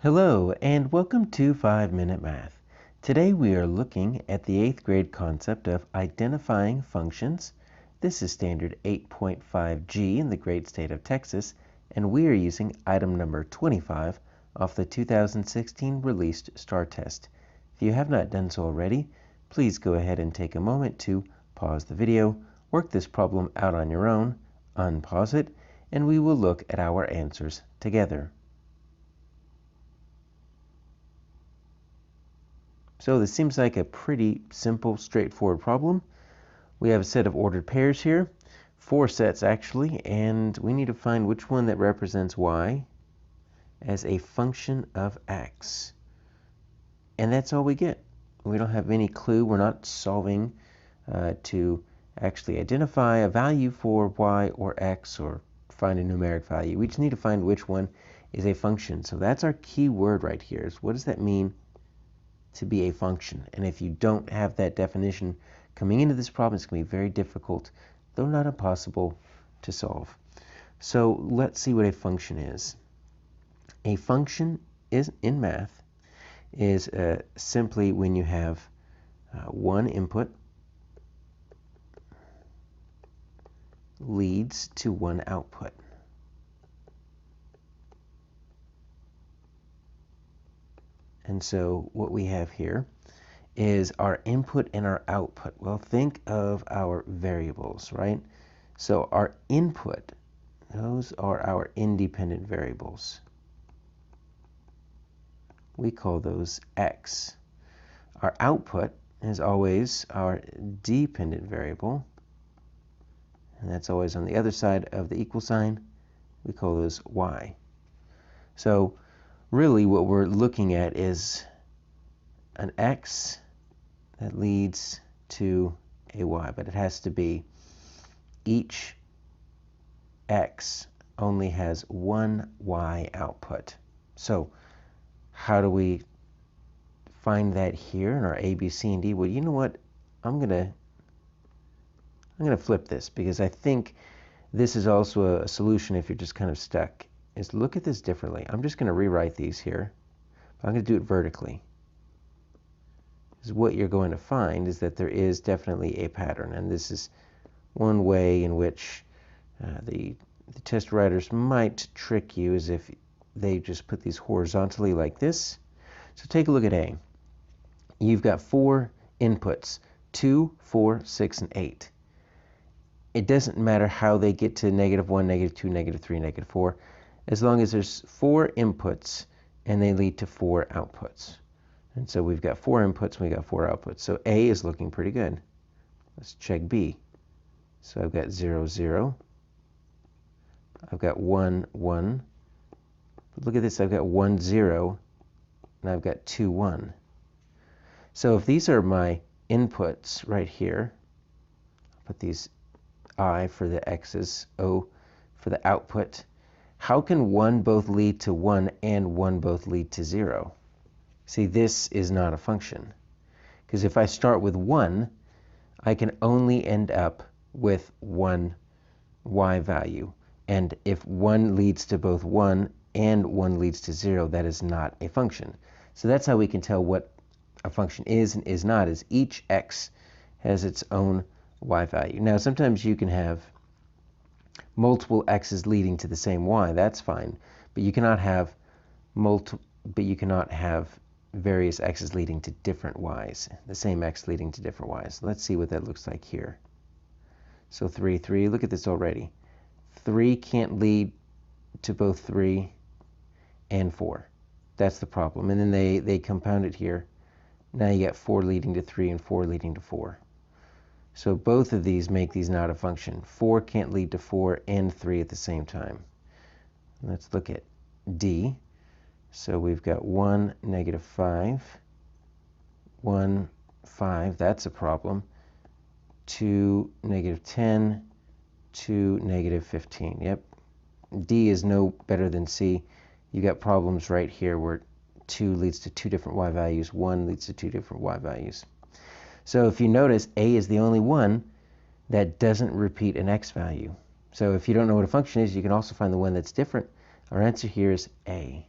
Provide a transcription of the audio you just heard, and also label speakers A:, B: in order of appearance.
A: Hello and welcome to 5-Minute Math. Today we are looking at the 8th grade concept of identifying functions. This is standard 8.5G in the great state of Texas, and we are using item number 25 off the 2016 released STAAR test. If you have not done so already, please go ahead and take a moment to pause the video, work this problem out on your own, unpause it, and we will look at our answers together. So this seems like a pretty simple, straightforward problem. We have a set of ordered pairs here, 4 sets actually, and we need to find which one that represents y as a function of x. And that's all we get. We don't have any clue. We're not solving to actually identify a value for y or x or find a numeric value. We just need to find which one is a function. So that's our key word right here. Is what does that mean to be a function? And if you don't have that definition coming into this problem, it's going to be very difficult, though not impossible, to solve. So let's see what a function is. A function is in math is simply when you have one input leads to one output. And so what we have here is our input and our output. Well, think of our variables, right? So our input, those are our independent variables. We call those x. Our output is always our dependent variable, and that's always on the other side of the equal sign. We call those y. So really what we're looking at is an x that leads to a y, but it has to be each x only has one y output. So how do we find that here in our A, B, C, and D? Well, you know what? I'm gonna flip this, because I think this is also a solution if you're just kind of stuck. Is look at this differently. I'm just going to rewrite these here. I'm going to do it vertically. Because what you're going to find is that there is definitely a pattern, and this is one way in which the test writers might trick you, is if they just put these horizontally like this. So take a look at A. You've got 4 inputs, 2, 4, 6, and 8. It doesn't matter how they get to -1, -2, -3, -4. As long as there's 4 inputs and they lead to 4 outputs. And so we've got 4 inputs and we've got 4 outputs. So A is looking pretty good. Let's check B. So I've got 0, 0. I've got 1, 1. But look at this, I've got 1, 0, and I've got 2, 1. So if these are my inputs right here, I'll put these I for the x's, O for the output. How can 1 both lead to 1 and 1 both lead to 0? See, this is not a function. Because if I start with 1, I can only end up with 1 y value. And if 1 leads to both 1 and 1 leads to 0, that is not a function. So that's how we can tell what a function is and is not, is each x has its own y value. Now, sometimes you can have multiple x's leading to the same y. That's fine, but you cannot have various x's leading to different y's. The same x leading to different y's. Let's see what that looks like here. So 3, 3. Look at this already. 3 can't lead to both 3 and 4. That's the problem. And then they compound it here. Now you get 4 leading to 3 and 4 leading to 4. So both of these make these not a function. 4 can't lead to 4 and 3 at the same time. Let's look at D. So we've got 1, -5, 1, 5. That's a problem. 2, -10, 2, -15. Yep. D is no better than C. You got problems right here where 2 leads to 2 different y values, 1 leads to 2 different y values. So if you notice, A is the only one that doesn't repeat an x value. So if you don't know what a function is, you can also find the one that's different. Our answer here is A.